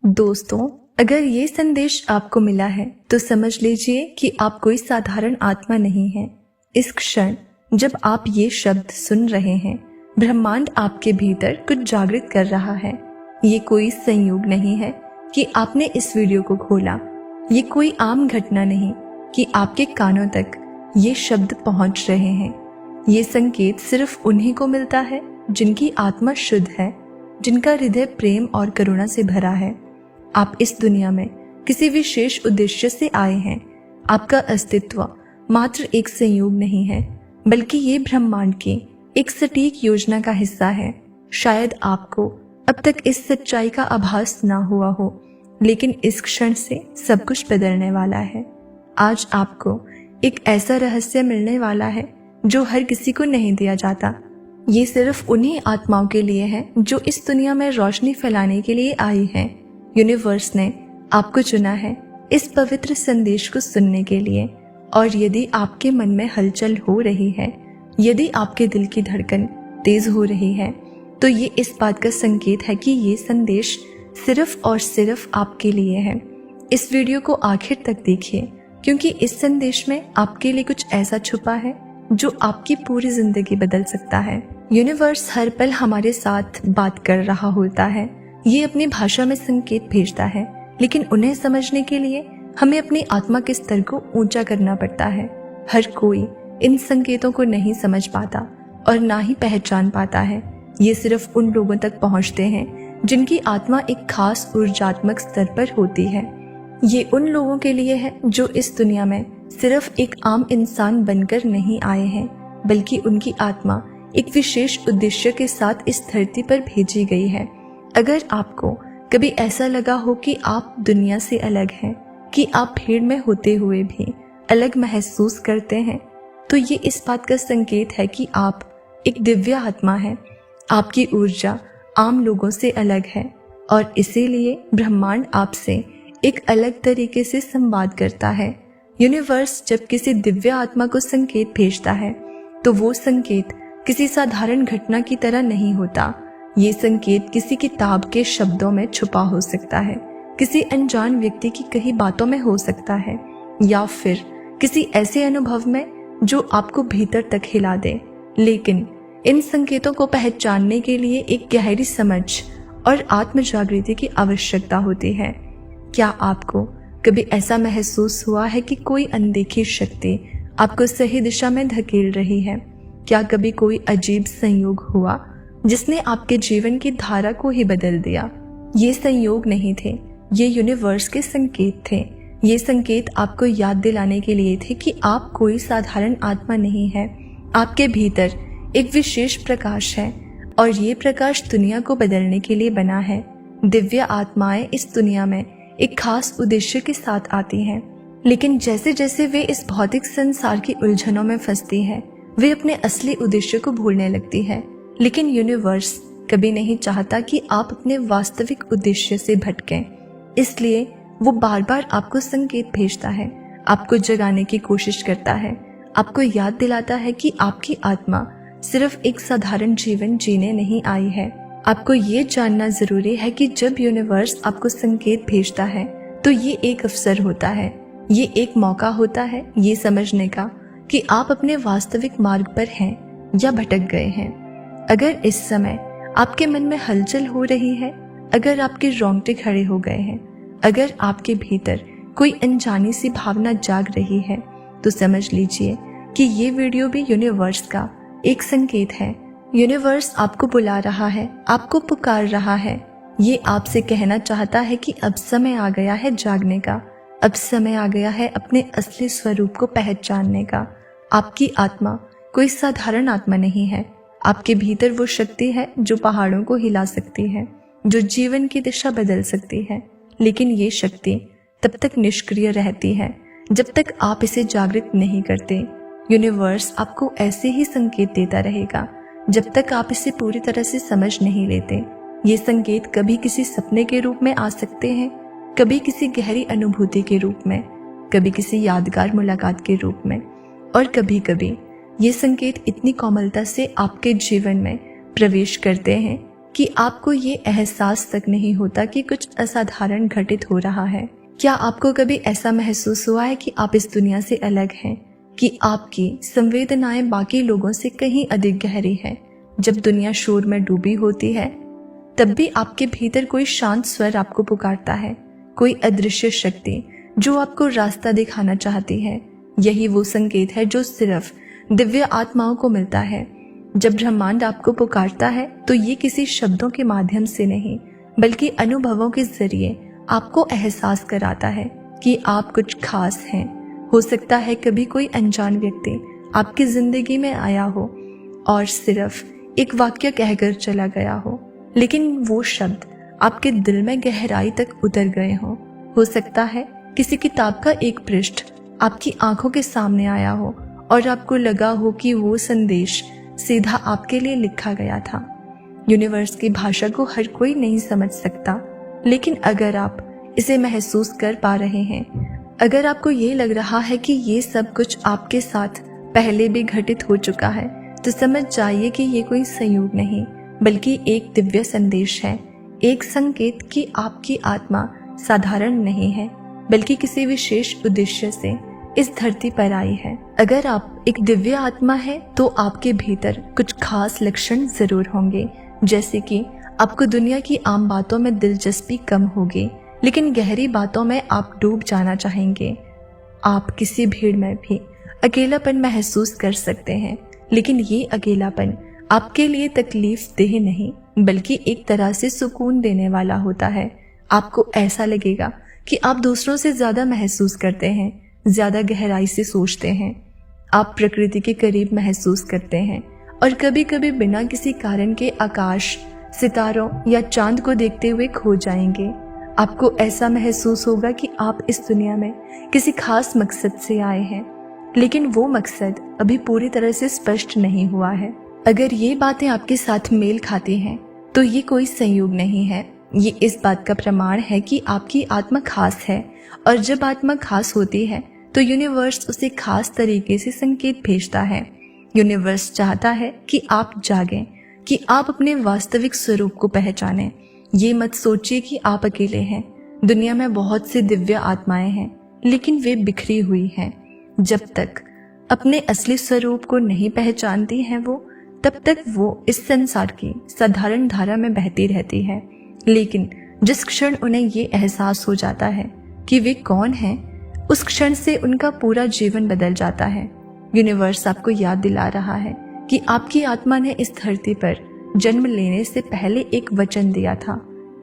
दोस्तों, अगर ये संदेश आपको मिला है तो समझ लीजिए कि आप कोई साधारण आत्मा नहीं हैं। इस क्षण जब आप ये शब्द सुन रहे हैं, ब्रह्मांड आपके भीतर कुछ जागृत कर रहा है। ये कोई संयोग नहीं है कि आपने इस वीडियो को खोला। ये कोई आम घटना नहीं कि आपके कानों तक ये शब्द पहुंच रहे हैं। ये संकेत सिर्फ उन्हीं को मिलता है जिनकी आत्मा शुद्ध है, जिनका हृदय प्रेम और करुणा से भरा है। आप इस दुनिया में किसी विशेष उद्देश्य से आए हैं। आपका अस्तित्व मात्र एक संयोग नहीं है, बल्कि ये ब्रह्मांड की एक सटीक योजना का हिस्सा है। शायद आपको अब तक इस सच्चाई का आभास ना हुआ हो, लेकिन इस क्षण से सब कुछ बदलने वाला है। आज आपको एक ऐसा रहस्य मिलने वाला है जो हर किसी को नहीं दिया जाता। ये सिर्फ उन्हीं आत्माओं के लिए है जो इस दुनिया में रोशनी फैलाने के लिए आई है। यूनिवर्स ने आपको चुना है इस पवित्र संदेश को सुनने के लिए। और यदि आपके मन में हलचल हो रही है, यदि आपके दिल की धड़कन तेज हो रही है, तो ये इस बात का संकेत है कि ये संदेश सिर्फ और सिर्फ आपके लिए है। इस वीडियो को आखिर तक देखिए, क्योंकि इस संदेश में आपके लिए कुछ ऐसा छुपा है जो आपकी पूरी जिंदगी बदल सकता है। यूनिवर्स हर पल हमारे साथ बात कर रहा होता है। ये अपनी भाषा में संकेत भेजता है, लेकिन उन्हें समझने के लिए हमें अपनी आत्मा के स्तर को ऊंचा करना पड़ता है। हर कोई इन संकेतों को नहीं समझ पाता और ना ही पहचान पाता है। ये सिर्फ उन लोगों तक पहुंचते हैं जिनकी आत्मा एक खास ऊर्जात्मक स्तर पर होती है। ये उन लोगों के लिए है जो इस दुनिया में सिर्फ एक आम इंसान बनकर नहीं आए हैं, बल्कि उनकी आत्मा एक विशेष उद्देश्य के साथ इस धरती पर भेजी गई है। अगर आपको कभी ऐसा लगा हो कि आप दुनिया से अलग हैं, कि आप भीड़ में होते हुए भी अलग महसूस करते हैं, तो ये इस बात का संकेत है कि आप एक दिव्य आत्मा हैं। आपकी ऊर्जा आम लोगों से अलग है और इसीलिए ब्रह्मांड आपसे एक अलग तरीके से संवाद करता है। यूनिवर्स जब किसी दिव्य आत्मा को संकेत भेजता है, तो वो संकेत किसी साधारण घटना की तरह नहीं होता। ये संकेत किसी किताब के शब्दों में छुपा हो सकता है, किसी अनजान व्यक्ति की कही बातों में हो सकता है, या फिर किसी ऐसे अनुभव में जो आपको भीतर तक हिला दे। लेकिन इन संकेतों को पहचानने के लिए एक गहरी समझ और आत्म जागृति की आवश्यकता होती है। क्या आपको कभी ऐसा महसूस हुआ है कि कोई अनदेखी शक्ति आपको सही दिशा में धकेल रही है? क्या कभी कोई अजीब संयोग हुआ जिसने आपके जीवन की धारा को ही बदल दिया? ये संयोग नहीं थे, ये यूनिवर्स के संकेत थे। ये संकेत आपको याद दिलाने के लिए थे कि आप कोई साधारण आत्मा नहीं है। आपके भीतर एक विशेष प्रकाश है और ये प्रकाश दुनिया को बदलने के लिए बना है। दिव्य आत्माएं इस दुनिया में एक खास उद्देश्य के साथ आती हैं, लेकिन जैसे जैसे वे इस भौतिक संसार की उलझनों में फंसती हैं, वे अपने असली उद्देश्य को भूलने लगती है। लेकिन यूनिवर्स कभी नहीं चाहता कि आप अपने वास्तविक उद्देश्य से भटकें। इसलिए वो बार बार आपको संकेत भेजता है, आपको जगाने की कोशिश करता है, आपको याद दिलाता है कि आपकी आत्मा सिर्फ एक साधारण जीवन जीने नहीं आई है। आपको ये जानना जरूरी है कि जब यूनिवर्स आपको संकेत भेजता है, तो ये एक अवसर होता है, ये एक मौका होता है ये समझने का कि आप अपने वास्तविक मार्ग पर हैं या भटक गए हैं। अगर इस समय आपके मन में हलचल हो रही है, अगर आपके रोंगटे खड़े हो गए हैं, अगर आपके भीतर कोई अनजानी सी भावना जाग रही है, तो समझ लीजिए कि ये वीडियो भी यूनिवर्स का एक संकेत है। यूनिवर्स आपको बुला रहा है, आपको पुकार रहा है। ये आपसे कहना चाहता है कि अब समय आ गया है जागने का, अब समय आ गया है अपने असली स्वरूप को पहचानने का। आपकी आत्मा कोई साधारण आत्मा नहीं है। आपके भीतर वो शक्ति है जो पहाड़ों को हिला सकती है, जो जीवन की दिशा बदल सकती है। लेकिन ये शक्ति तब तक निष्क्रिय रहती है जब तक आप इसे जागृत नहीं करते। यूनिवर्स आपको ऐसे ही संकेत देता रहेगा जब तक आप इसे पूरी तरह से समझ नहीं लेते। ये संकेत कभी किसी सपने के रूप में आ सकते हैं, कभी किसी गहरी अनुभूति के रूप में, कभी किसी यादगार मुलाकात के रूप में, और कभी कभी ये संकेत इतनी कोमलता से आपके जीवन में प्रवेश करते हैं कि आपको ये एहसास तक नहीं होता कि कुछ असाधारण घटित हो रहा है। क्या आपको कभी ऐसा महसूस हुआ है कि आप इस दुनिया से अलग हैं, कि आपकी संवेदनाएं बाकी लोगों से कहीं अधिक गहरी है? जब दुनिया शोर में डूबी होती है तब भी आपके भीतर कोई शांत स्वर आपको पुकारता है, कोई अदृश्य शक्ति जो आपको रास्ता दिखाना चाहती है। यही वो संकेत है जो सिर्फ दिव्य आत्माओं को मिलता है। जब ब्रह्मांड आपको पुकारता है तो ये किसी शब्दों के माध्यम से नहीं, बल्कि अनुभवों के जरिए आपको एहसास कराता है कि आप कुछ खास हैं। हो सकता है कभी कोई अनजान व्यक्ति आपकी जिंदगी में आया हो और सिर्फ एक वाक्य कहकर चला गया हो, लेकिन वो शब्द आपके दिल में गहराई तक उतर गए हों। हो सकता है किसी किताब का एक पृष्ठ आपकी आंखों के सामने आया हो और आपको लगा हो कि वो संदेश सीधा आपके लिए लिखा गया था। यूनिवर्स की भाषा को हर कोई नहीं समझ सकता, लेकिन अगर आप इसे महसूस कर पा रहे हैं, अगर आपको ये लग रहा है कि ये सब कुछ आपके साथ पहले भी घटित हो चुका है, तो समझ जाइए कि ये कोई संयोग नहीं, बल्कि एक दिव्य संदेश है, एक संकेत कि आपकी आत्मा साधारण नहीं है, बल्कि किसी विशेष उद्देश्य से इस धरती पर आई है। अगर आप एक दिव्य आत्मा है तो आपके भीतर कुछ खास लक्षण जरूर होंगे, जैसे कि आपको दुनिया की आम बातों में दिलचस्पी कम होगी, लेकिन गहरी बातों में आप डूब जाना चाहेंगे। आप किसी भीड़ में भी अकेलापन महसूस कर सकते हैं, लेकिन ये अकेलापन आपके लिए तकलीफ देह नहीं, बल्कि एक तरह से सुकून देने वाला होता है। आपको ऐसा लगेगा कि आप दूसरों से ज्यादा महसूस करते हैं, ज्यादा गहराई से सोचते हैं, आप प्रकृति के करीब महसूस करते हैं और कभी कभी बिना किसी कारण के आकाश, सितारों या चांद को देखते हुए खो जाएंगे। आपको ऐसा महसूस होगा कि आप इस दुनिया में किसी खास मकसद से आए हैं, लेकिन वो मकसद अभी पूरी तरह से स्पष्ट नहीं हुआ है। अगर ये बातें आपके साथ मेल खाती हैं तो ये कोई संयोग नहीं है, ये इस बात का प्रमाण है कि आपकी आत्मा खास है, और जब आत्मा खास होती है तो यूनिवर्स उसे खास तरीके से संकेत भेजता है। यूनिवर्स चाहता है कि आप जागें, कि आप अपने वास्तविक स्वरूप को पहचानें। ये मत सोचिए कि आप अकेले हैं। दुनिया में बहुत सी दिव्य आत्माएं हैं, लेकिन वे बिखरी हुई हैं। जब तक अपने असली स्वरूप को नहीं पहचानती हैं तब तक वो इस संसार की साधारण धारा में बहती रहती है। लेकिन जिस क्षण उन्हें ये एहसास हो जाता है कि वे कौन हैं, उस क्षण से उनका पूरा जीवन बदल जाता है। यूनिवर्स आपको याद दिला रहा है कि आपकी आत्मा ने इस धरती पर जन्म लेने से पहले एक वचन दिया था,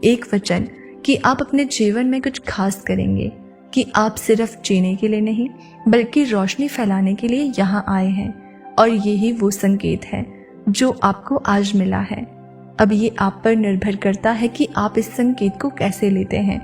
एक वचन कि आप अपने जीवन में कुछ खास करेंगे, कि आप सिर्फ जीने के लिए नहीं बल्कि रोशनी फैलाने के लिए यहाँ आए हैं। और यही वो संकेत है जो आपको आज मिला है। अब ये आप पर निर्भर करता है कि आप इस संकेत को कैसे लेते हैं।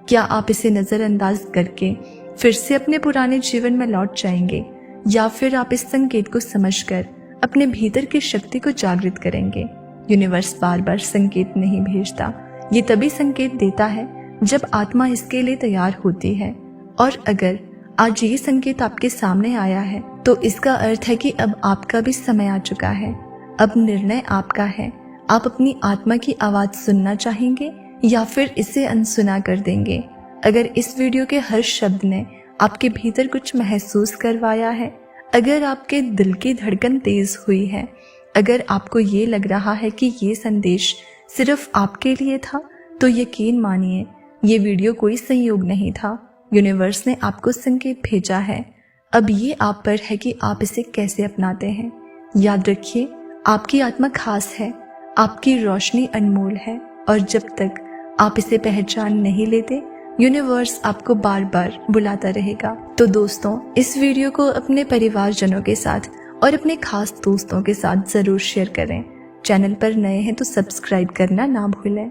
क्या आप इसे नजरअंदाज करके फिर से अपने पुराने जीवन में लौट जाएंगे, या फिर आप इस संकेत को समझकर अपने भीतर की शक्ति को जागृत करेंगे। यूनिवर्स बार बार संकेत नहीं भेजता, ये तभी संकेत देता है जब आत्मा इसके लिए तैयार होती है। और अगर आज ये संकेत आपके सामने आया है तो इसका अर्थ है कि अब आपका भी समय आ चुका है। अब निर्णय आपका है, आप अपनी आत्मा की आवाज सुनना चाहेंगे या फिर इसे अनसुना कर देंगे। अगर इस वीडियो के हर शब्द ने आपके भीतर कुछ महसूस करवाया है, अगर आपके दिल की धड़कन तेज हुई है, अगर आपको ये लग रहा है कि ये संदेश सिर्फ आपके लिए था, तो यकीन मानिए ये वीडियो कोई संयोग नहीं था। यूनिवर्स ने आपको संकेत भेजा है। अब ये आप पर है कि आप इसे कैसे अपनाते हैं। याद रखिए, आपकी आत्मा खास है, आपकी रोशनी अनमोल है, और जब तक आप इसे पहचान नहीं लेते, यूनिवर्स आपको बार बार बुलाता रहेगा। तो दोस्तों, इस वीडियो को अपने परिवारजनों के साथ और अपने खास दोस्तों के साथ जरूर शेयर करें। चैनल पर नए हैं तो सब्सक्राइब करना ना भूलें।